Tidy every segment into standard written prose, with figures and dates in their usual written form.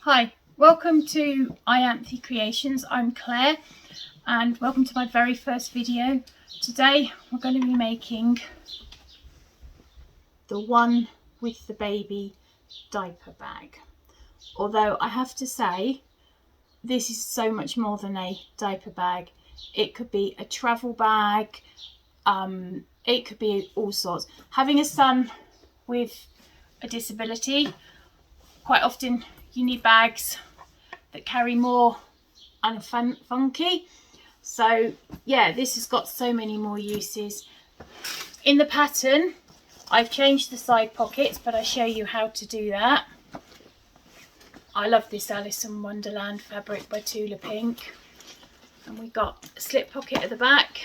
Hi, welcome to Ianthe Creations. I'm Claire and welcome to my very first video. Today we're going to be making the one with the baby diaper bag. Although I have to say, this is so much more than a diaper bag. It could be a travel bag, it could be all sorts. Having a son with a disability, quite often you need bags that carry more and funky. So yeah, this has got so many more uses. In the pattern, I've changed the side pockets, but I show you how to do that. I love this Alice in Wonderland fabric by Tula Pink. And we got a slip pocket at the back.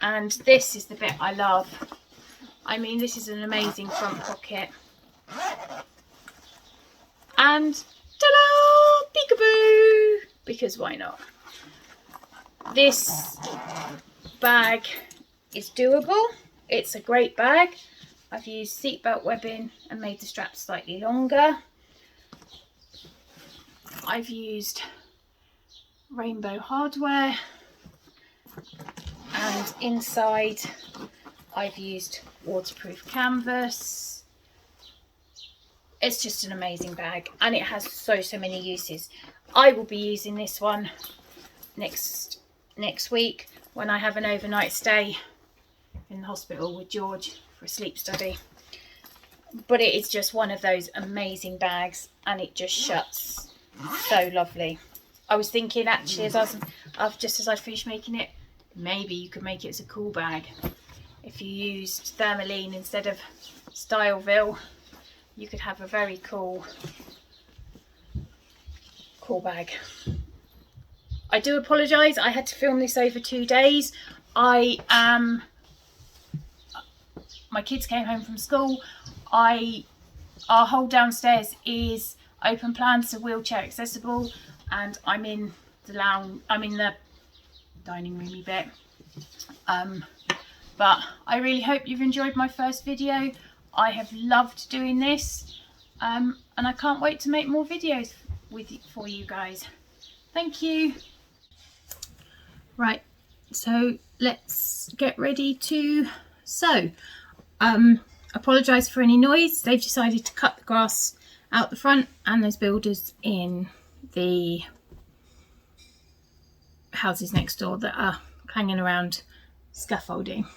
And this is the bit I love. I mean, this is an amazing front pocket. And ta-da! Peekaboo! Because why not? This bag is doable. It's a great bag. I've used seatbelt webbing and made the straps slightly longer. I've used rainbow hardware, and inside I've used waterproof canvas. It's just an amazing bag and it has so many uses. I will be using this one next week when I have an overnight stay in the hospital with George for a sleep study. But it is just one of those amazing bags and it just shuts so lovely. I was thinking actually as I finished making it, maybe you could make it as a cool bag. If you used Thermaline instead of Styleville, you could have a very cool bag. I do apologise, I had to film this over 2 days. My kids came home from school. Our whole downstairs is open plan, so wheelchair accessible, and I'm in the lounge, I'm in the dining roomy bit. But I really hope you've enjoyed my first video. I have loved doing this, and I can't wait to make more videos for you guys. Thank you. Right, so let's get ready to sew. Apologise for any noise. They've decided to cut the grass out the front, and there's builders in the houses next door that are hanging around scaffolding.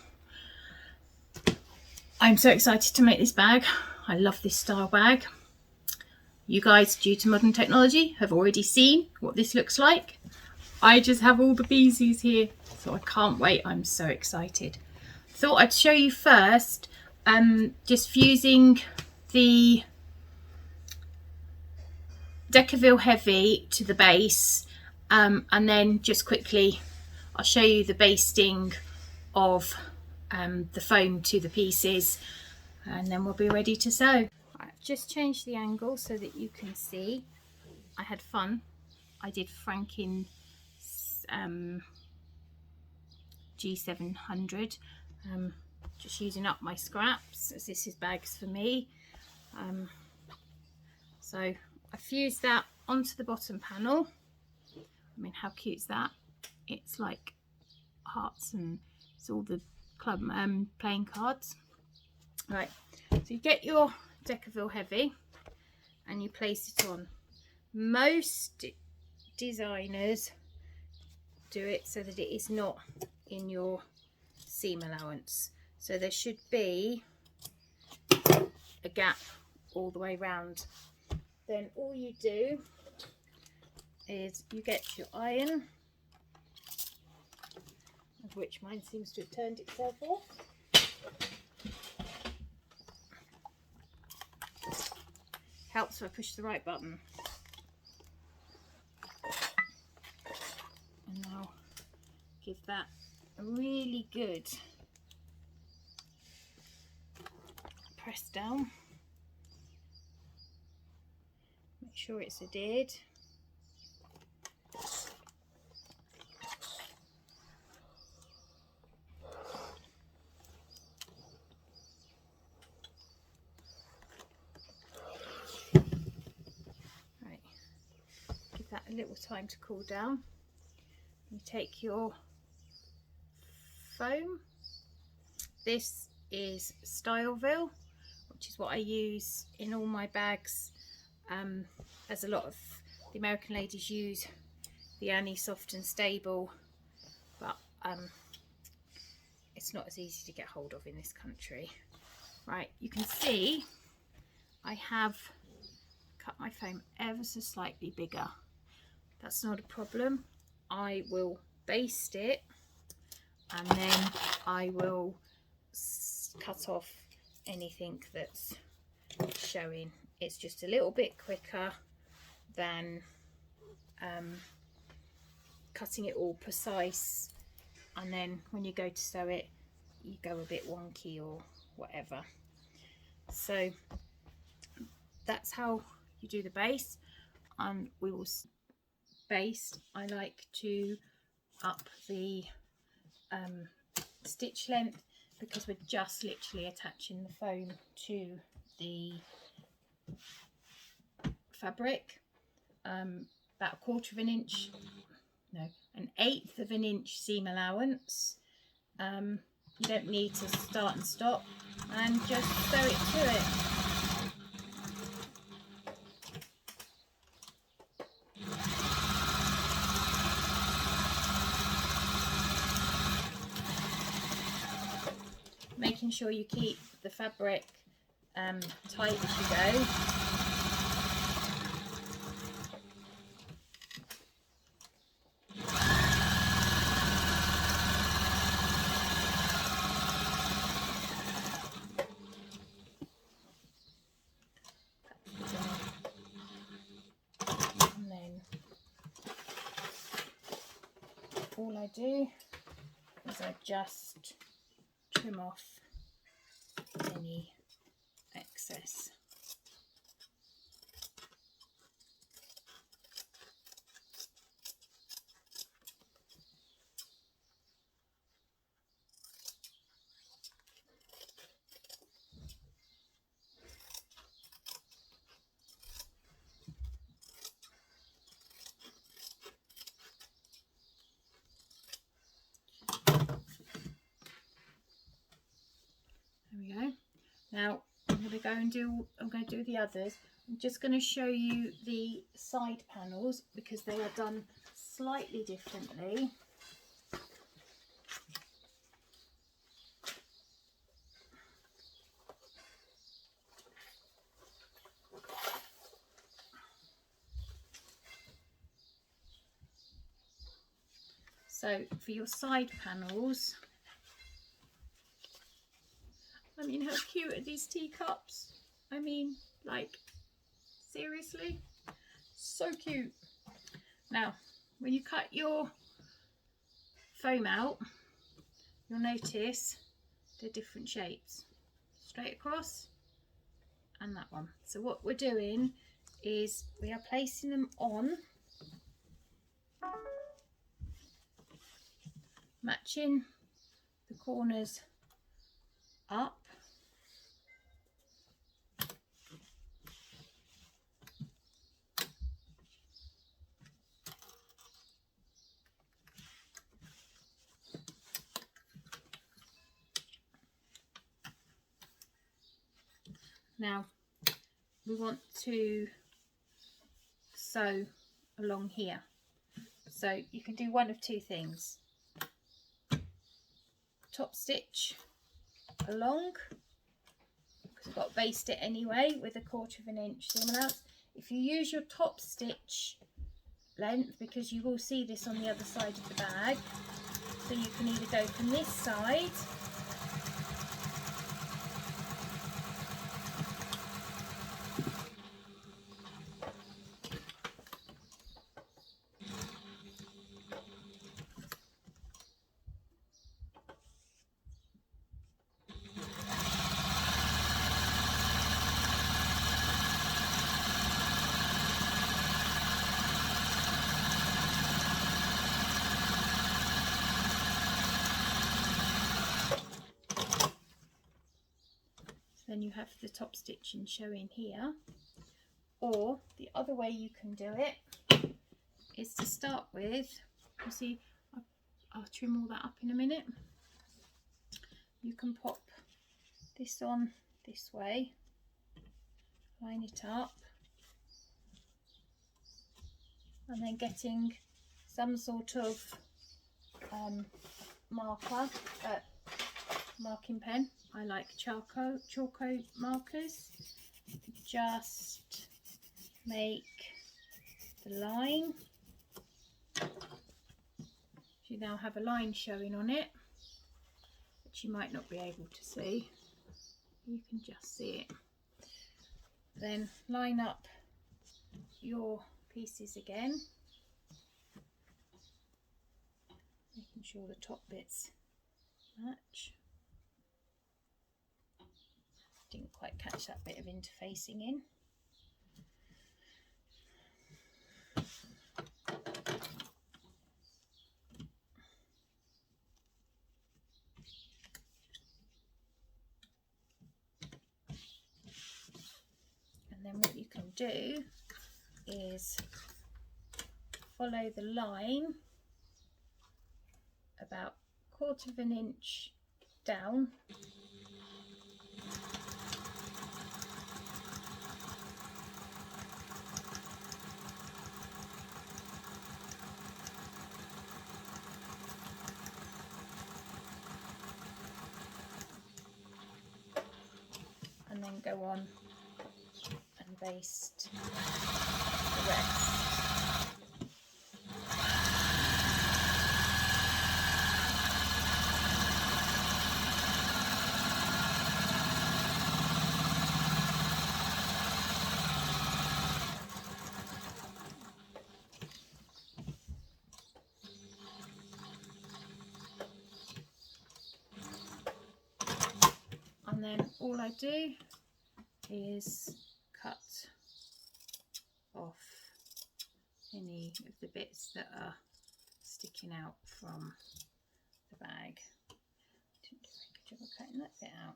I'm so excited to make this bag. I love this style bag. You guys, due to modern technology, have already seen what this looks like. I just have all the beesies here, so I can't wait. I'm so excited. Thought I'd show you first, just fusing the Decaville Heavy to the base, and then just quickly I'll show you the basting of the foam to the pieces, and then we'll be ready to sew. I've just changed the angle so that you can see. I had fun. I did Franken G700, just using up my scraps as this is bags for me. So I fused that onto the bottom panel. I mean, how cute is that? It's like hearts and it's all the club playing cards. Right, so you get your Decaville Heavy and you place it on. Most designers do it so that it is not in your seam allowance, so there should be a gap all the way round. Then all you do is you get your iron, of which mine seems to have turned itself off. Helps if I push the right button. And now give that a really good press down. Make sure it's adhered. a little time to cool down. You take your foam. This is Styleville, which is what I use in all my bags, as a lot of the American ladies use the Annie Soft and Stable, but it's not as easy to get hold of in this country. Right, you can see I have cut my foam ever so slightly bigger. That's not a problem. I will baste it and then I will cut off anything that's showing. It's just a little bit quicker than cutting it all precise, and then when you go to sew it you go a bit wonky or whatever. So that's how you do the base, and we will baste. I like to up the stitch length because we're just literally attaching the foam to the fabric. About 1/4 of an inch, no, 1/8 of an inch seam allowance. You don't need to start and stop, and just sew it to it. Making sure you keep the fabric tight as you go. And then all I do is I just trim off any excess. There we go. Now I'm going to do the others. I'm just going to show you the side panels because they are done slightly differently. So for your side panels, I mean, how cute are these teacups? I mean, like, seriously, so cute. Now, when you cut your foam out, you'll notice they're different shapes, straight across and that one. So what we're doing is we are placing them on, matching the corners up. Now we want to sew along here, so you can do one of two things: top stitch along, because I've got to baste it anyway with 1/4 of an inch seam allowance. If you use your top stitch length, because you will see this on the other side of the bag, so you can either go from this side then you have the top stitching showing here, or the other way you can do it is to start with, you see, I'll trim all that up in a minute. You can pop this on this way, line it up, and then getting some sort of marking pen. I like charcoal markers. Just make the line. You now have a line showing on it, which you might not be able to see. You can just see it. Then line up your pieces again, making sure the top bits match. Didn't quite catch that bit of interfacing in. And then what you can do is follow the line about 1/4 of an inch down, and then go on and baste the rest. And then all I do is cut off any of the bits that are sticking out from the bag. Didn't do a good job of cutting that bit out.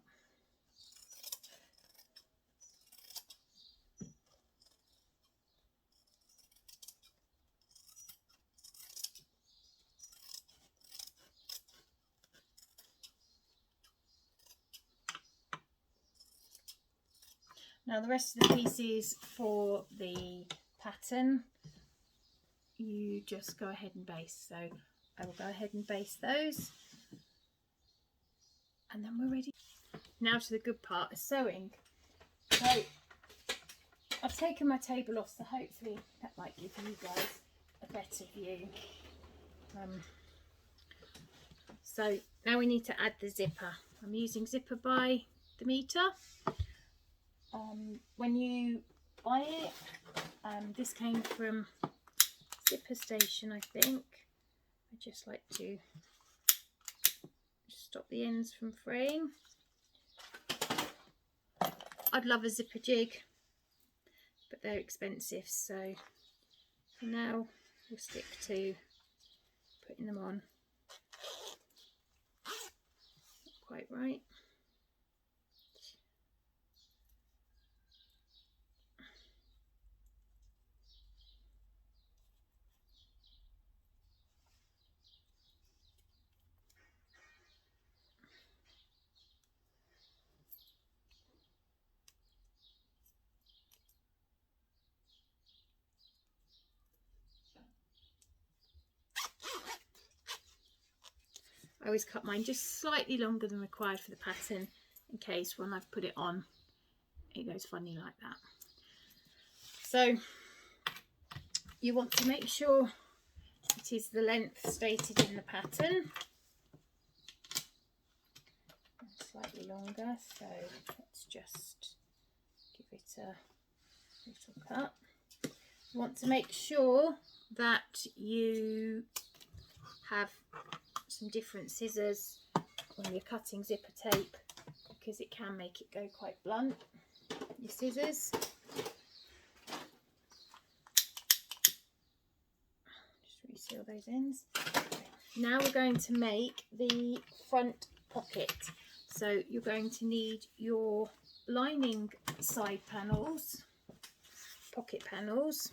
Now the rest of the pieces for the pattern, you just go ahead and baste. So I will go ahead and baste those, and then we're ready. Now to the good part of sewing. So I've taken my table off, so hopefully that might give you guys a better view. So now we need to add the zipper. I'm using zipper by the meter. When you buy it, this came from Zipper Station, I think. I just like to stop the ends from fraying. I'd love a zipper jig, but they're expensive, so for now we'll stick to putting them on. Not quite right. I always cut mine just slightly longer than required for the pattern, in case when I've put it on it goes funny like that. So you want to make sure it is the length stated in the pattern. Slightly longer, so let's just give it a little cut. You want to make sure that you have some different scissors when you're cutting zipper tape, because it can make it go quite blunt, your scissors. Just reseal those ends. Now we're going to make the front pocket. So you're going to need your lining side panels, pocket panels.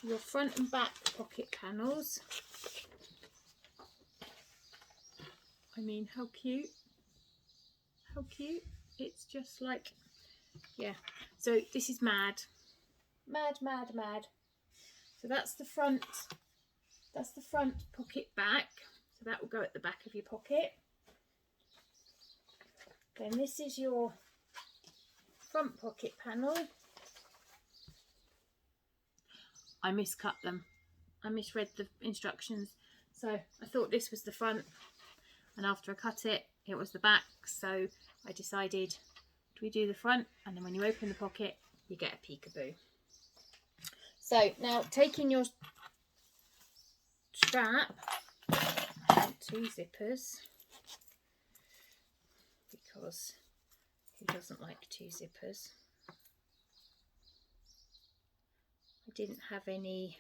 your front and back pocket panels. I mean, how cute. How cute. It's just like, yeah. So this is mad. Mad, mad, mad. So that's the front. That's the front pocket back. So that will go at the back of your pocket. Then this is your front pocket panel. I miscut them. I misread the instructions. So I thought this was the front, and after I cut it, it was the back. So I decided we do the front, and then when you open the pocket, you get a peekaboo. So now taking your strap, 2 zippers, because who doesn't like 2 zippers? I didn't have any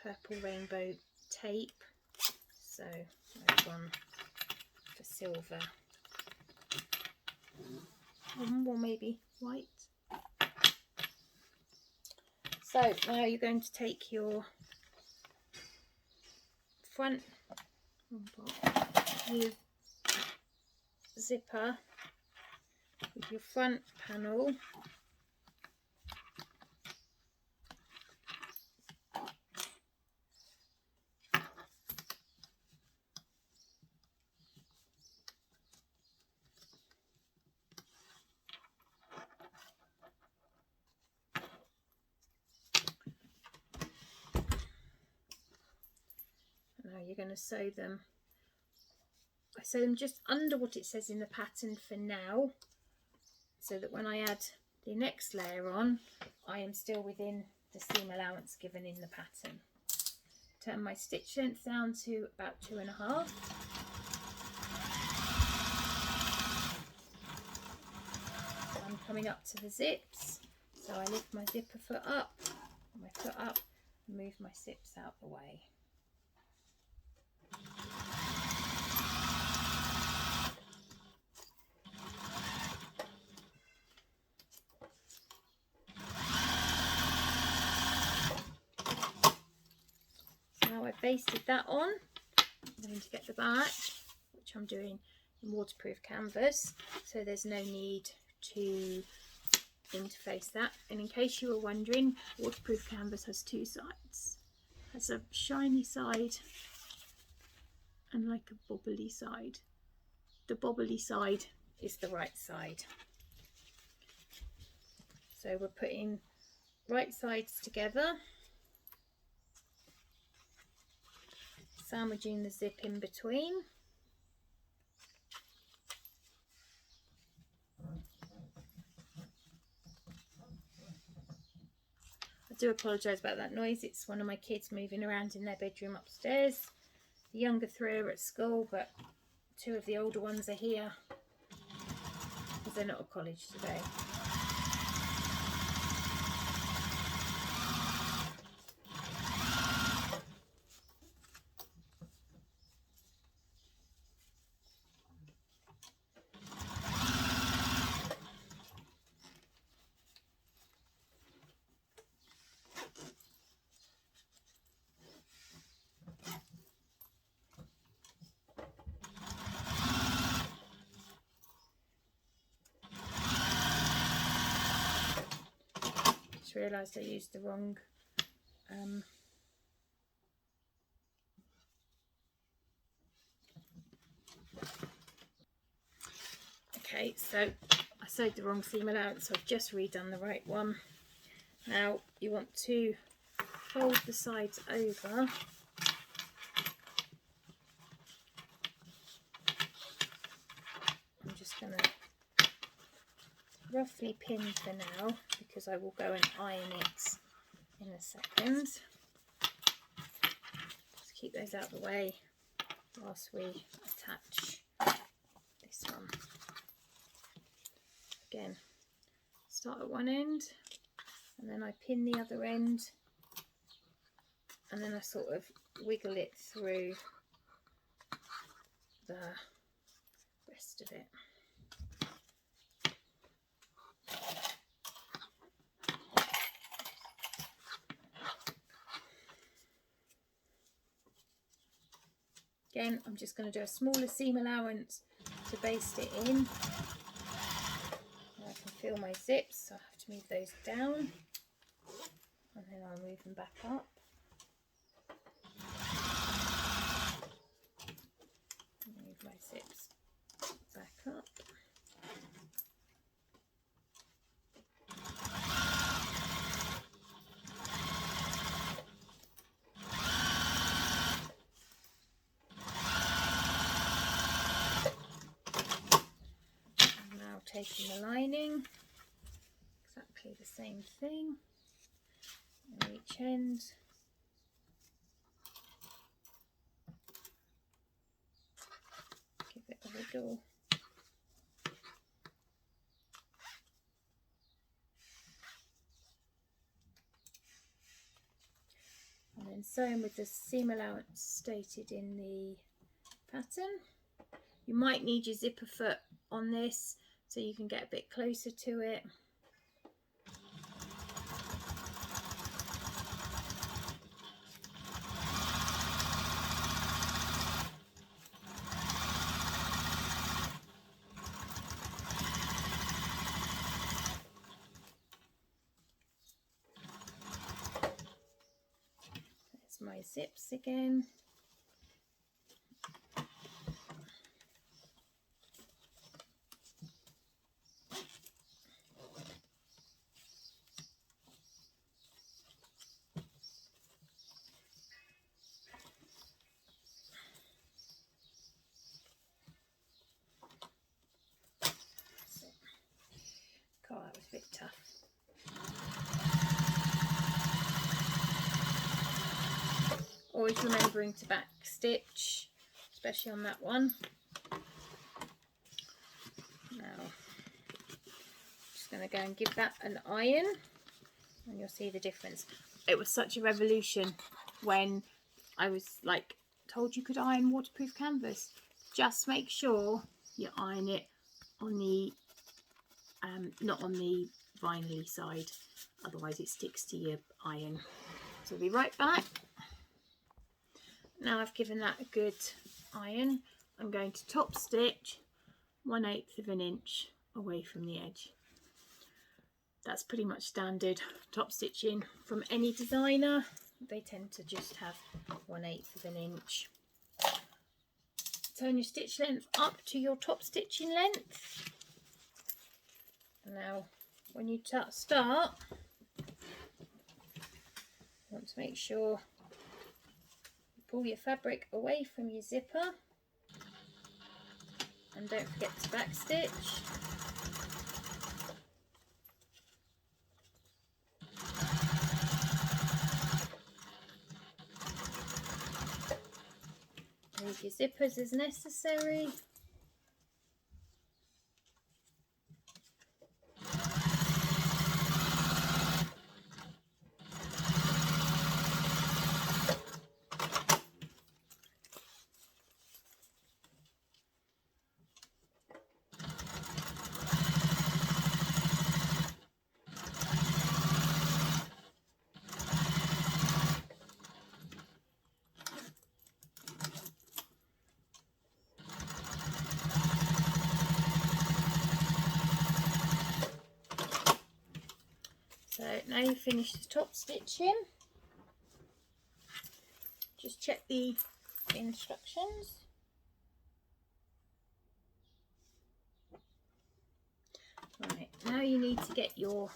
purple rainbow tape, so I've gone for silver, or maybe white. So now you're going to take your front with zipper with your front panel, now you're going to sew them. I sew them just under what it says in the pattern for now, so that when I add the next layer on, I am still within the seam allowance given in the pattern. Turn my stitch length down to about 2.5. I'm coming up to the zips, so I lift my zipper foot up, and move my zips out the way. Now I've basted that on, I'm going to get the back, which I'm doing in waterproof canvas, so there's no need to interface that. And in case you were wondering, waterproof canvas has 2 sides. It has a shiny side and like a bobbly side. The bobbly side is the right side. So we're putting right sides together, sandwiching the zip in between. I do apologise about that noise. It's one of my kids moving around in their bedroom upstairs. The younger 3 are at school, but 2 of the older ones are here because they're not at college today. Realised I used the wrong okay, so I sewed the wrong seam allowance, so I've just redone the right one. Now you want to fold the sides over, I'm just going to roughly pin for now because I will go and iron it in a second. Just keep those out of the way whilst we attach this one. Again, start at one end and then I pin the other end, and then I sort of wiggle it through the rest of it. again, I'm just going to do a smaller seam allowance to baste it in. I can feel my zips, so I have to move those down, and then I'll move them back up. Move my zips back up. And now taking the lining, exactly the same thing on each end. Give it a wiggle. And then sewing with the seam allowance stated in the pattern. You might need your zipper foot on this so you can get a bit closer to it. There's my zips again. God, that was a bit tough. Always remembering to back stitch, especially on that one. Now, just going to go and give that an iron, and you'll see the difference. It was such a revolution when I was like told you could iron waterproof canvas. Just make sure you iron it on the not on the vinyl side, otherwise it sticks to your iron. So I'll be right back. Now I've given that a good iron, I'm going to top stitch 1/8 of an inch away from the edge. That's pretty much standard top stitching from any designer. They tend to just have 1/8 of an inch. Turn your stitch length up to your top stitching length. Now when you start, you want to make sure you pull your fabric away from your zipper, and don't forget to back stitch. Move your zippers as necessary. So now you've finished the top stitching, just check the instructions. Right, now you need to get your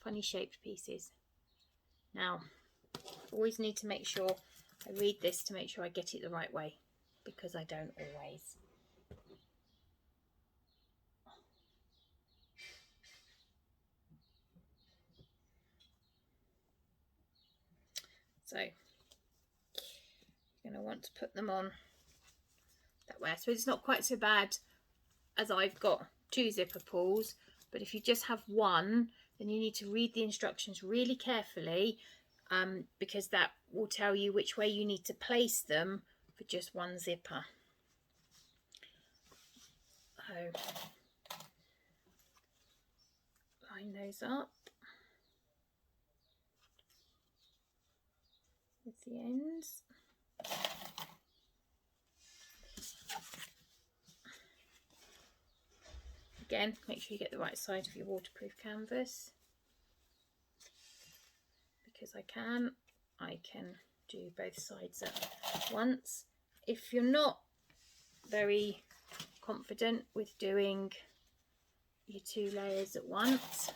funny shaped pieces. Now, I always need to make sure I read this to make sure I get it the right way, because I don't always. So you're going to want to put them on that way. So it's not quite so bad as I've got 2 zipper pulls, but if you just have one, then you need to read the instructions really carefully, because that will tell you which way you need to place them for just one zipper. So line those up with the ends. Again, make sure you get the right side of your waterproof canvas, because I can do both sides at once. If you're not very confident with doing your 2 layers at once,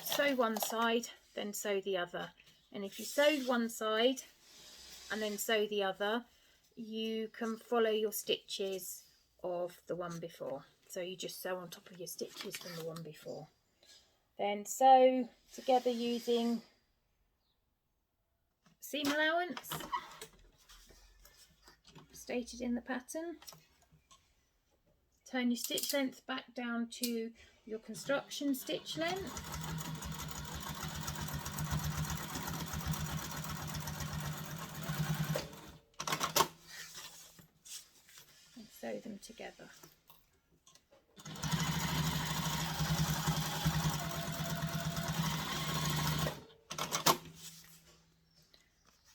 sew one side, then sew the other. And if you sewed one side and then sew the other, you can follow your stitches of the one before. So you just sew on top of your stitches from the one before. Then sew together using seam allowance stated in the pattern. Turn your stitch length back down to your construction stitch length. And sew them together.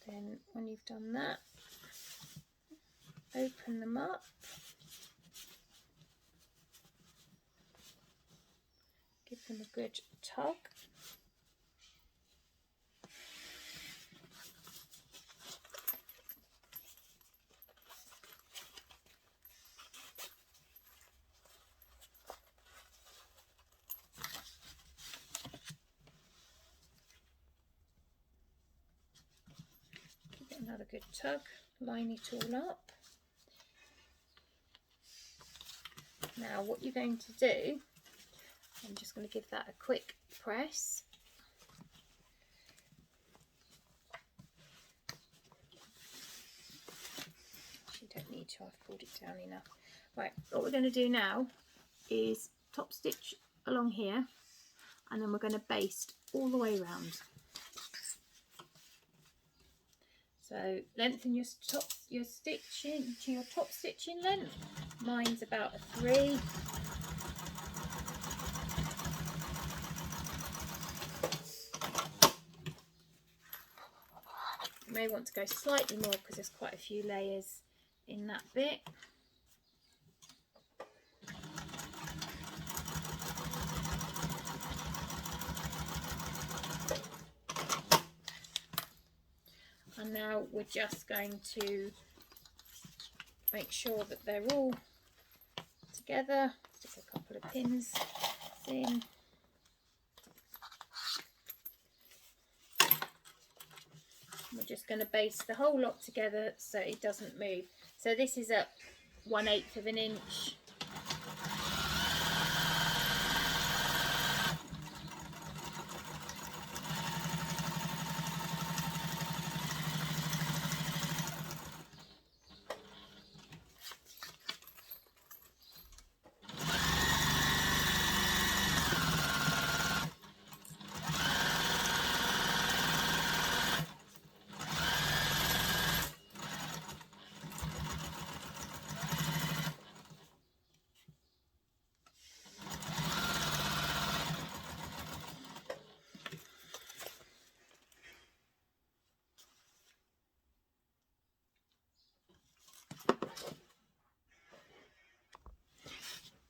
Then when you've done that, open them up. Give them a good tug. Give it another good tug, line it all up. Now what you're going to do, I'm just going to give that a quick press. You don't need to, I've pulled it down enough. Right, what we're going to do now is top stitch along here, and then we're going to baste all the way around. So lengthen your stitching to your top stitching length. Mine's about a 3. You may want to go slightly more because there's quite a few layers in that bit. And now we're just going to make sure that they're all together. Stick a couple of pins in. We're just going to baste the whole lot together so it doesn't move. So this is at 1/8 of an inch.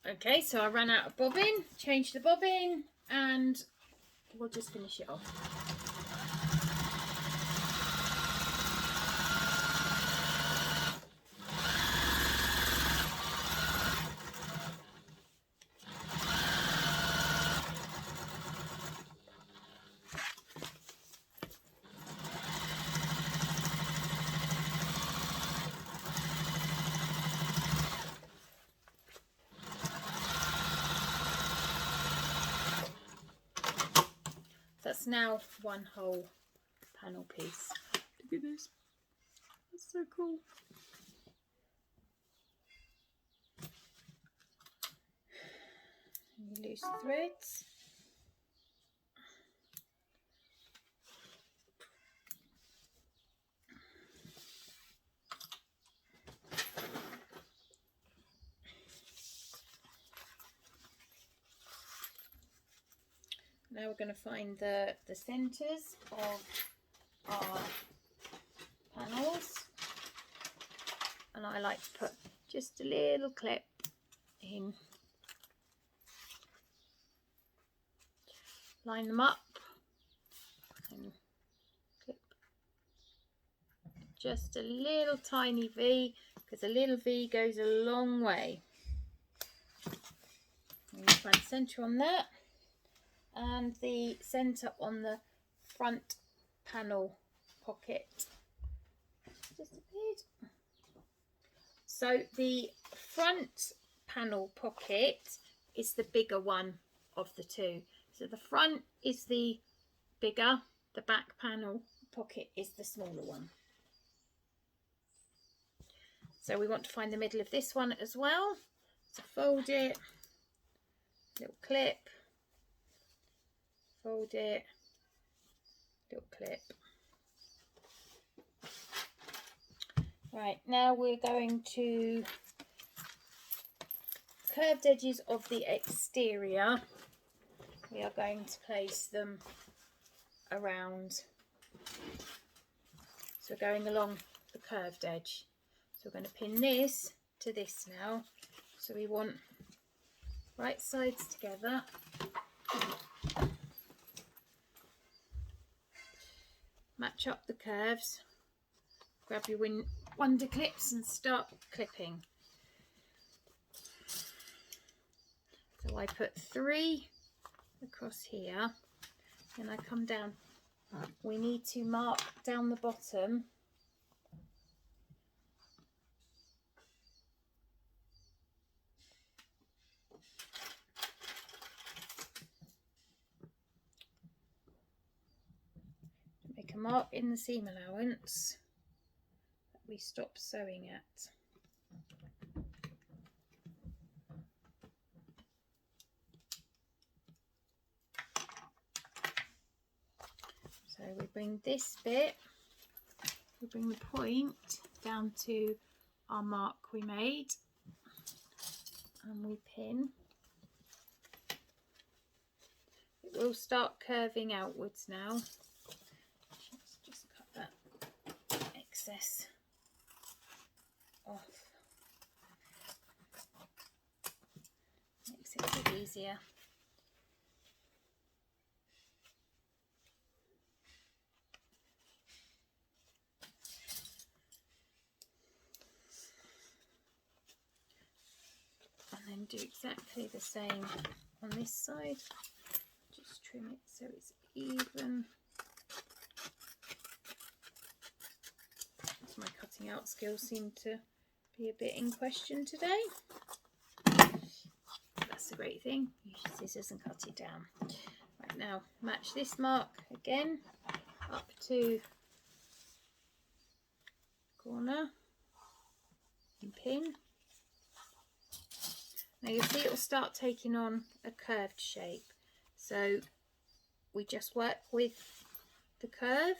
Okay, so I ran out of bobbin, changed the bobbin, and we'll just finish it off. That's now one whole panel piece. Look at this. That's so cool. And you loose threads. Now we're going to find the centres of our panels, and I like to put just a little clip in, line them up and clip just a little tiny V, because a little V goes a long way. And you find the centre on that, and the centre on the front panel pocket just appeared. So the front panel pocket is the bigger one of the two. So the front is the bigger, the back panel pocket is the smaller one. So we want to find the middle of this one as well. So fold it, little clip, fold it, little clip. Right, now we're going to curved edges of the exterior. We are going to place them around, so going along the curved edge. So we're going to pin this to this now. So we want right sides together. Match up the curves. Grab your wonder clips and start clipping. So I put 3 across here, and I come down. We need to mark down the bottom make a mark in the seam allowance that we stop sewing at. So we bring this bit, we bring the point down to our mark we made, and we pin. It will start curving outwards now. Let's just cut that excess off. Makes it a bit easier. And then do exactly the same on this side. Just trim it so it's even. My cutting out skills seem to be a bit in question today. That's the great thing. Use your scissors and cut it down. Right, now match this mark again up to corner and pin. Now you'll see it will start taking on a curved shape. So we just work with the curve,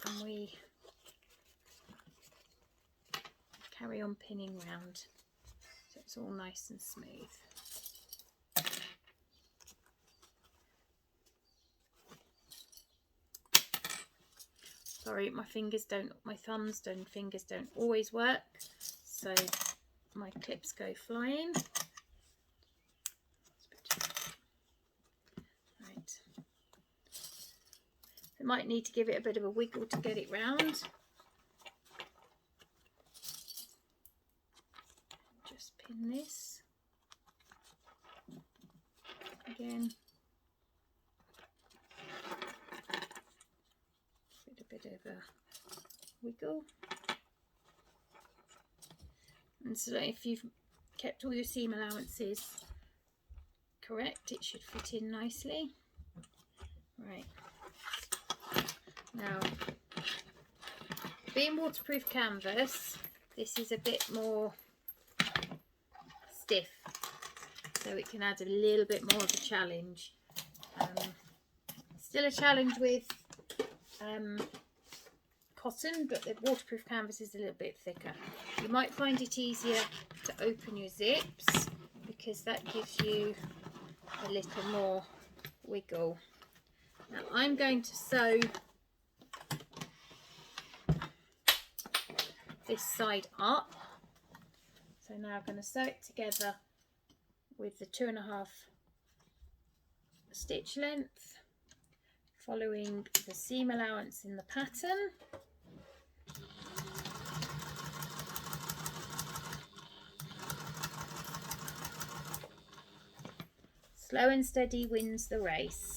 and we carry on pinning round so it's all nice and smooth. Sorry, my thumbs and fingers don't always work, so my clips go flying. Right. I might need to give it a bit of a wiggle to get it round. Just pin this again. A bit of a wiggle. And so if you've kept all your seam allowances correct, it should fit in nicely. Right. Now, being waterproof canvas, this is a bit more stiff, so it can add a little bit more of a challenge. Still a challenge with cotton, but the waterproof canvas is a little bit thicker. You might find it easier to open your zips because that gives you a little more wiggle. Now I'm going to sew this side up. So now I'm going to sew it together with the 2.5 stitch length, following the seam allowance in the pattern. Slow and steady wins the race.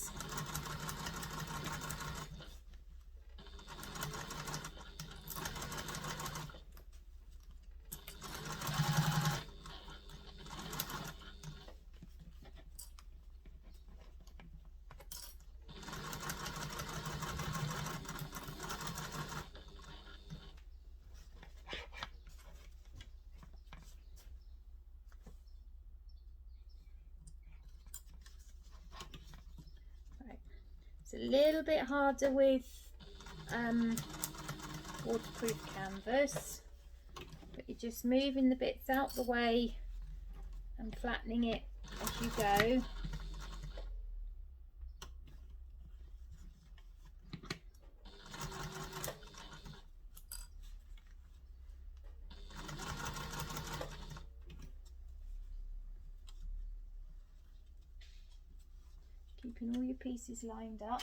It's a little bit harder with waterproof canvas, but you're just moving the bits out the way and flattening it as you go. Keeping all your pieces lined up.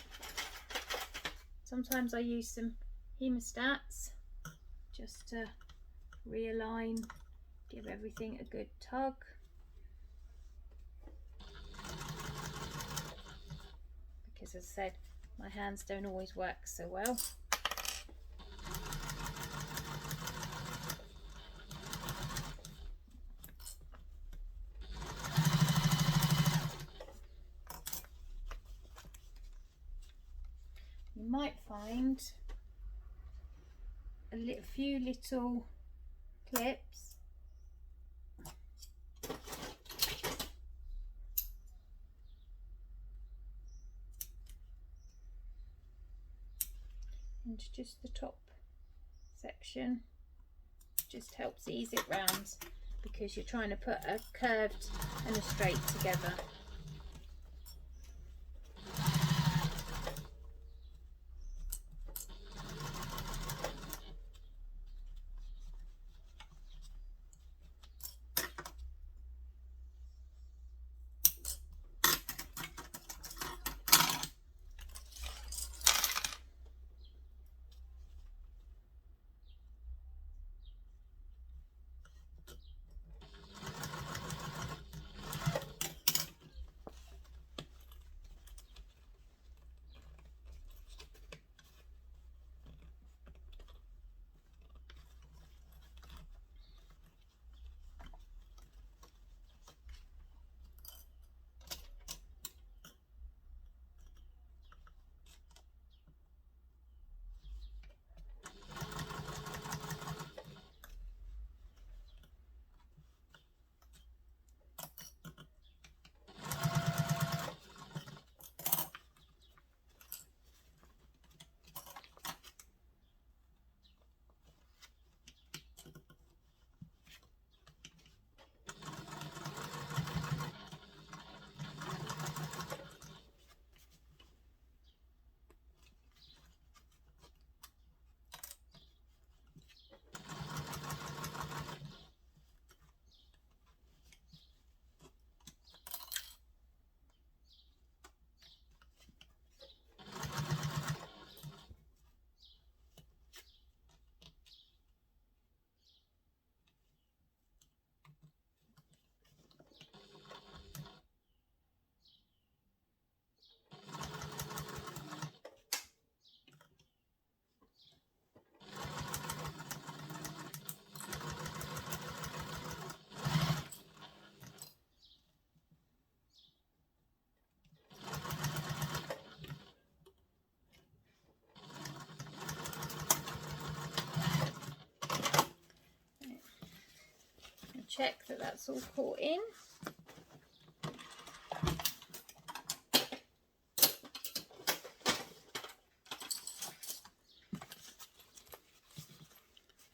Sometimes I use some hemostats just to realign, give everything a good tug. Because as I said, my hands don't always work so well. You might find a few little clips into just the top section. Just helps ease it round because you're trying to put a curved and a straight together. Check that that's all caught in.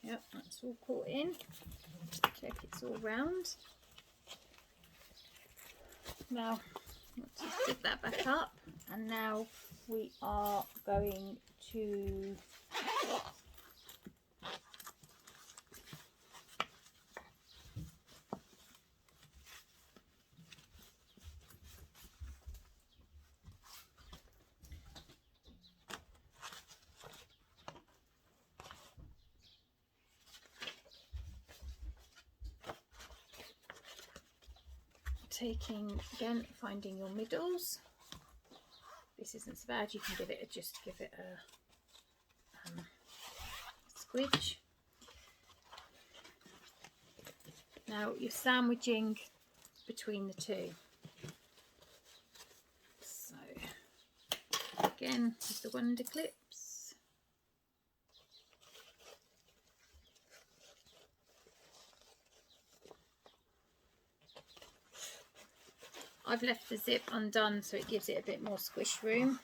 Yep, that's all caught in. Check it's all round. Now, let's just zip that back up, and now we are going to finding your middles. This isn't so bad, you can give it a squidge. Now you're sandwiching between the two. So again with the wonder clips. I've left the zip undone so it gives it a bit more squish room.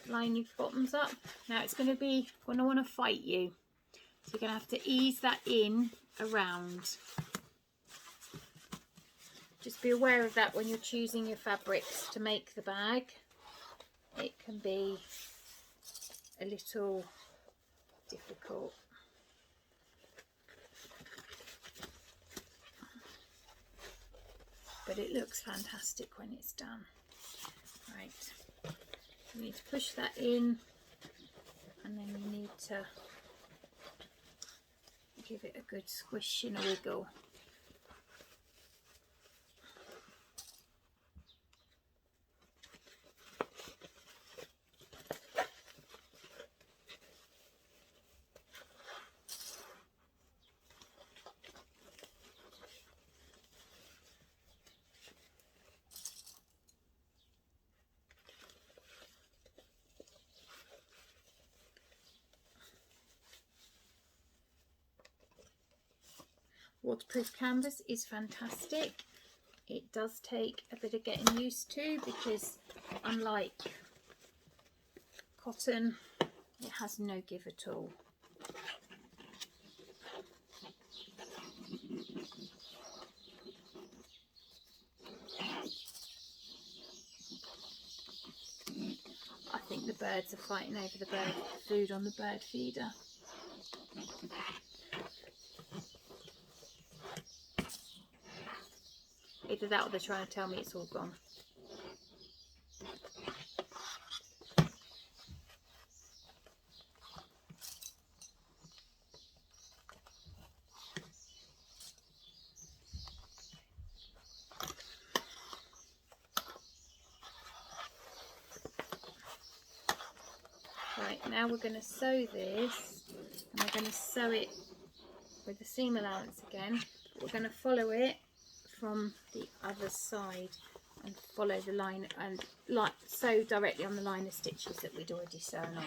Line your bottoms up. Now it's going to want to fight you, so you're going to have to ease that in around. Just be aware of that when you're choosing your fabrics to make the bag. It can be a little difficult. But it looks fantastic when it's done. Right. You need to push that in, and then you need to give it a good squish and a wiggle. Waterproof canvas is fantastic. It does take a bit of getting used to because unlike cotton, it has no give at all. I think the birds are fighting over the food on the bird feeder. Either that or they're trying to tell me it's all gone. Right, now we're going to sew this, and we're going to sew it with the seam allowance again. We're going to follow it from the other side and follow the line and sew directly on the line of stitches that we'd already sewn on.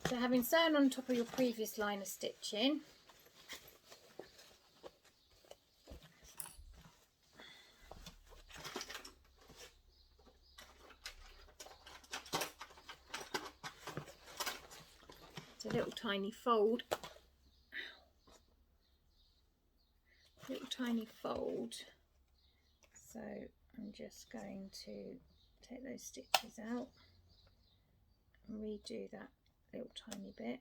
So having sewn on top of your previous line of stitching, it's a little tiny fold, so I'm just going to take those stitches out and redo that little tiny bit.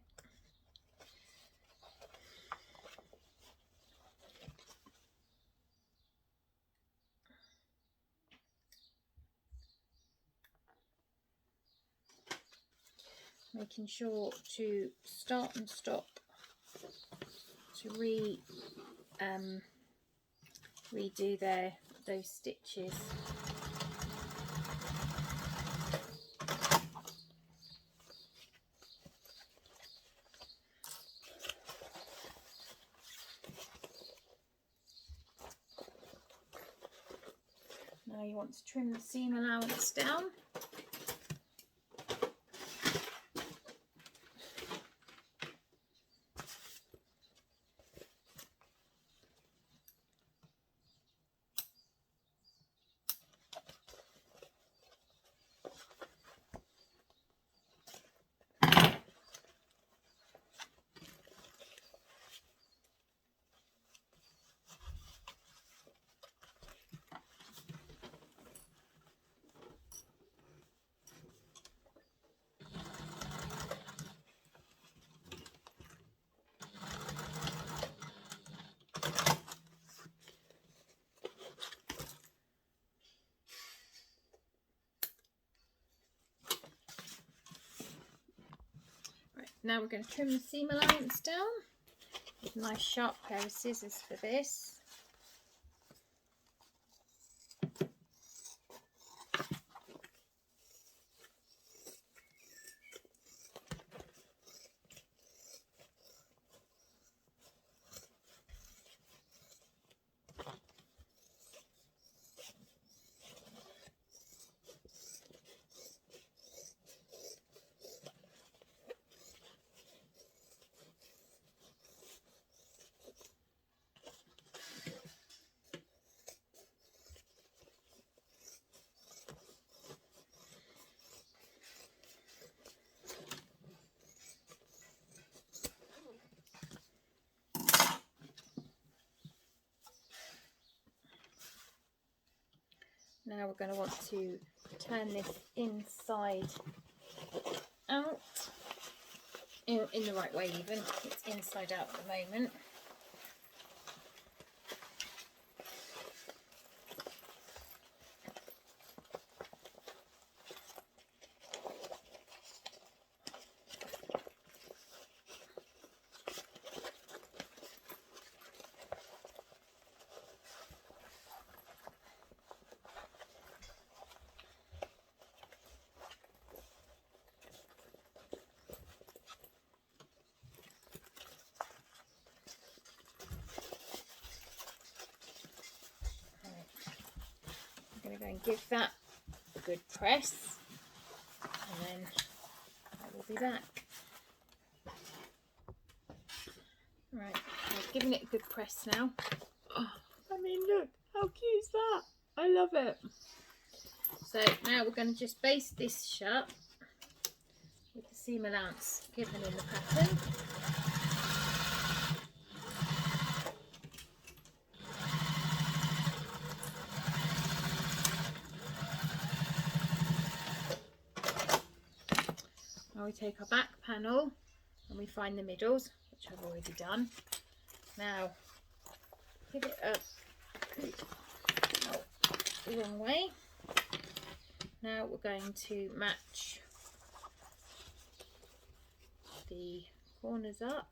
Making sure to start and stop to redo those stitches. Now you want to trim the seam allowance down. Now we're going to trim the seam allowance down with a nice sharp pair of scissors for this. Now we're going to want to turn this inside out, in the right way even. It's inside out at the moment. I'm going to go and give that a good press, and then I will be back. Right, I've given it a good press now. Oh, I mean, look, how cute is that? I love it. So now we're going to just baste this shut with the seam allowance given in the pattern. Now we take our back panel and we find the middles, which I've already done. Now give it up the wrong way. Now we're going to match the corners up.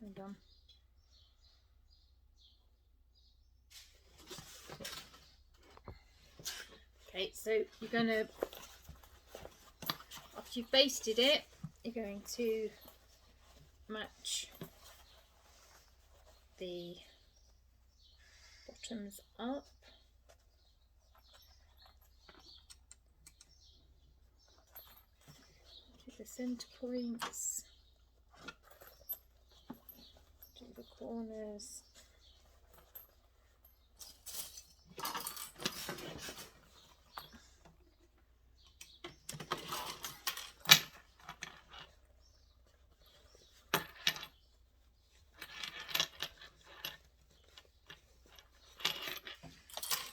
Hold on. Okay, so you're going to, after you've basted it, you're going to match the bottoms up. the centre points, do the corners.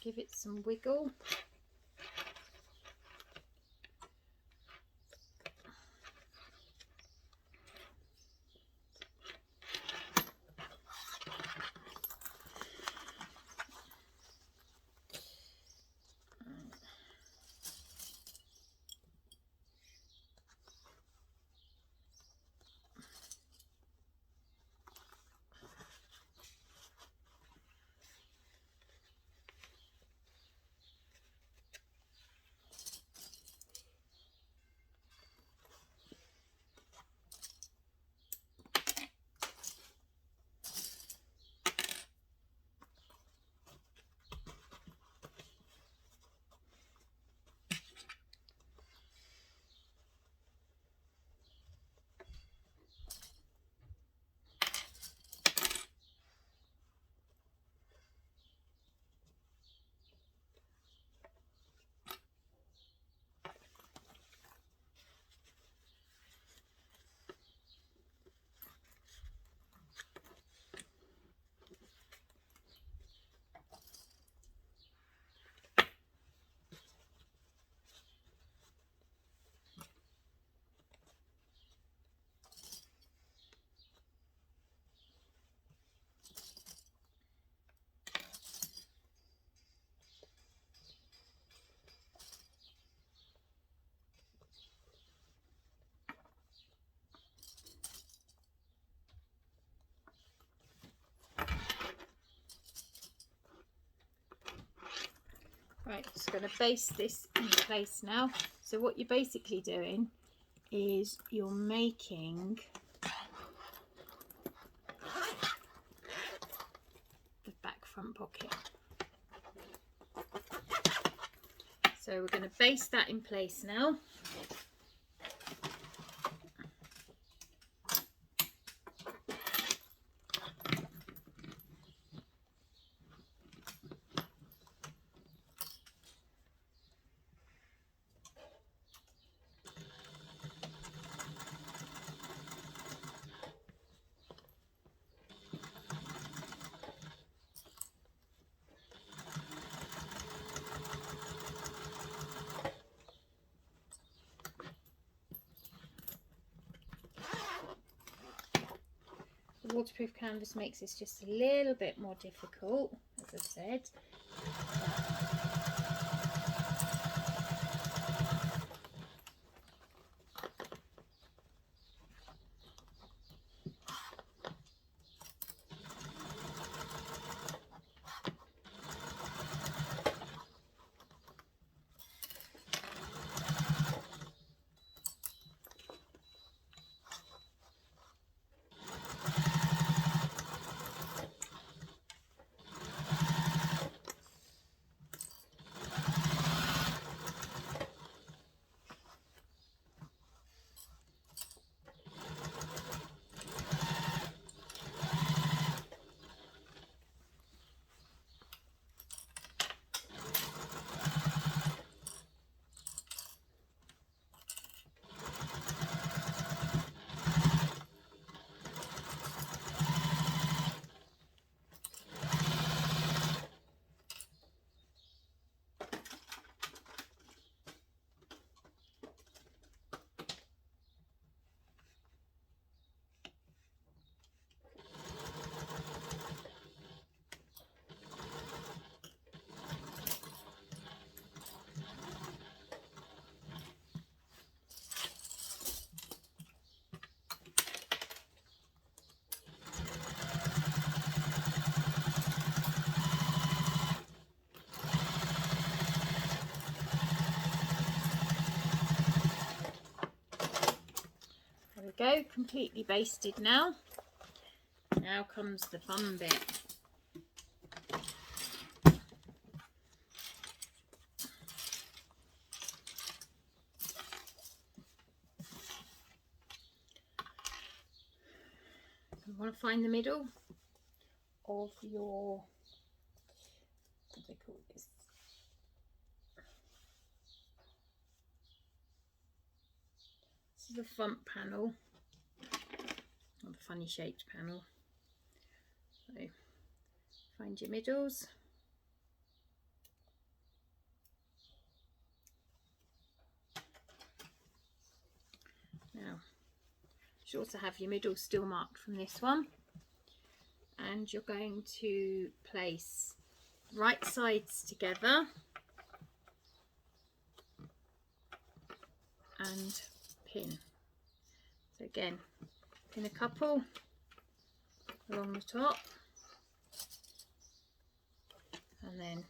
Give it some wiggle. Right, just going to base this in place now. So what you're basically doing is you're making the back front pocket. So we're going to base that in place now. The waterproof canvas makes this just a little bit more difficult, as I said. Go, completely basted now. Now comes the fun bit. You want to find the middle of your, what do they call this? This is the front panel, or the funny shaped panel. So find your middles. Now, you should also have your middle still marked from this one. And you're going to place right sides together and pin. So again, pin a couple along the top and then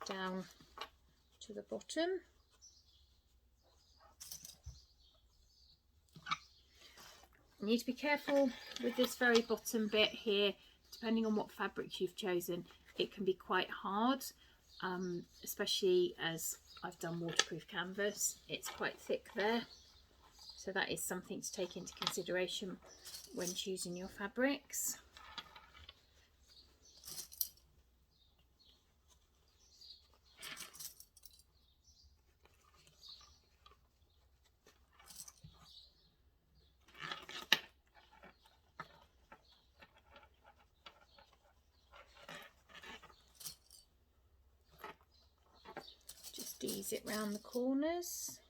down to the bottom. You need to be careful with this very bottom bit here. Depending on what fabrics you've chosen, it can be quite hard, especially as I've done waterproof canvas. It's quite thick there, so that is something to take into consideration when choosing your fabrics. Ease it round the corners.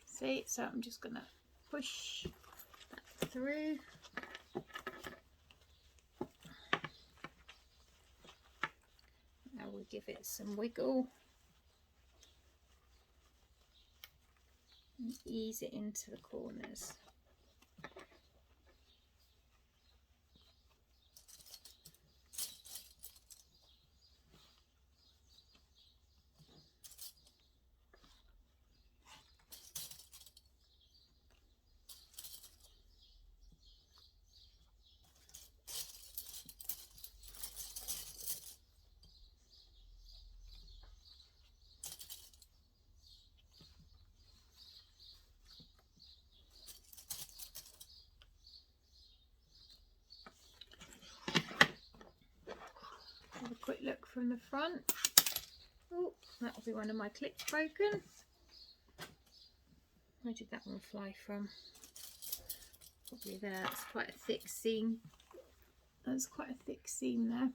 See, so I'm just going to push that through. Now we'll give it some wiggle and ease it into the corners. Have a quick look from the front. Oh, that'll be one of my clips broken. Where did that one fly from? Probably there. It's quite a thick seam. There's quite a thick seam there.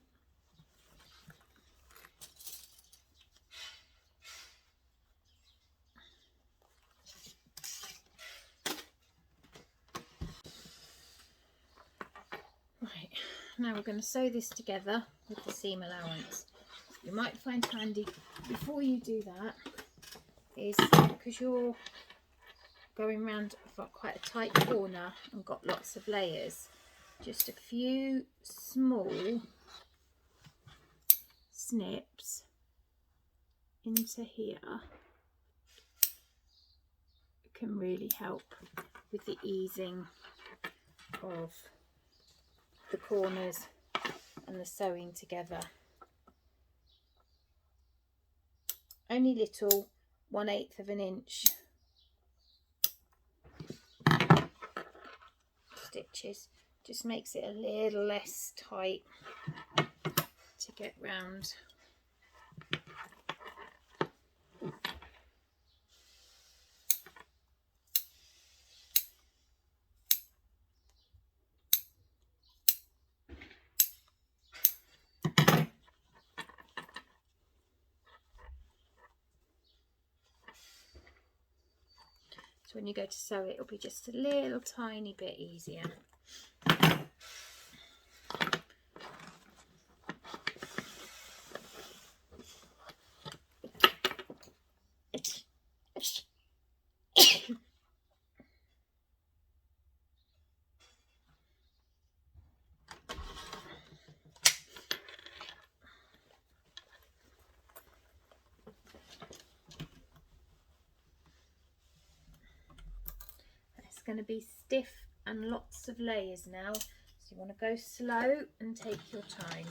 Right, now we're going to sew this together with the seam allowance. You might find handy before you do that is, because you're going around quite a tight corner and got lots of layers, just a few small snips into here can really help with the easing of the corners and the sewing together. Only little, 1/8 of an inch stitches, just makes it a little less tight to get round. So when you go to sew it, it'll be just a little tiny bit easier. going to be stiff and lots of layers now. So you want to go slow and take your time.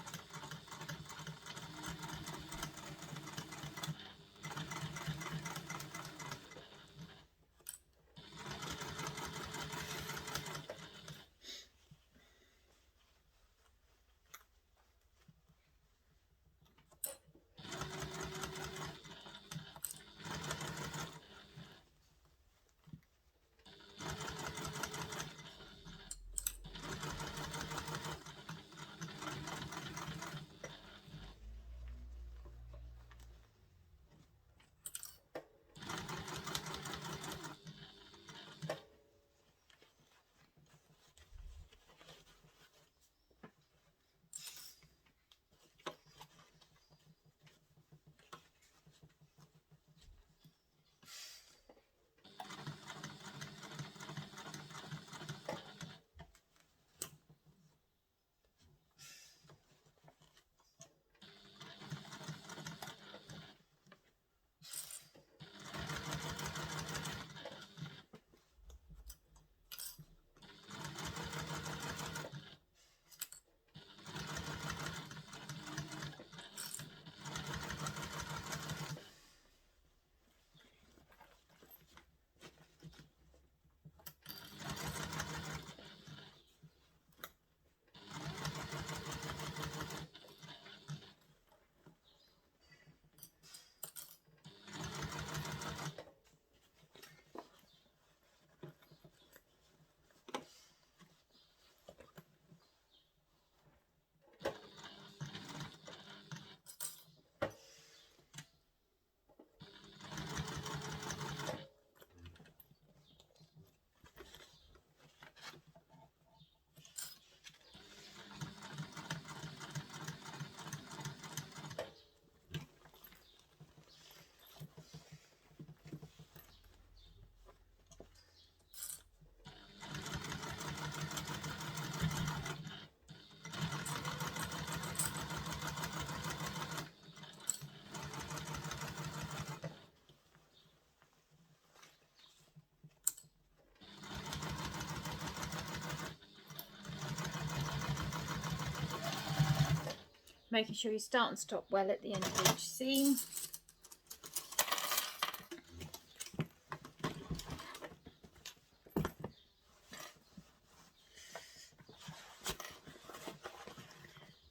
Making sure you start and stop well at the end of each seam.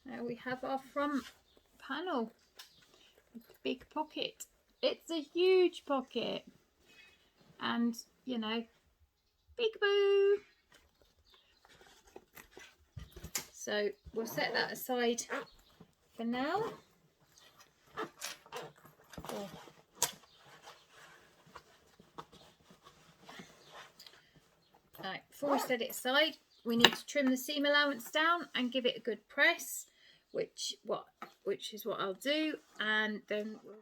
Now we have our front panel. Big pocket. It's a huge pocket. And, you know, big boo. So we'll set that aside for now. Oh. Right, before we set it aside, we need to trim the seam allowance down and give it a good press, which is what I'll do, and then we'll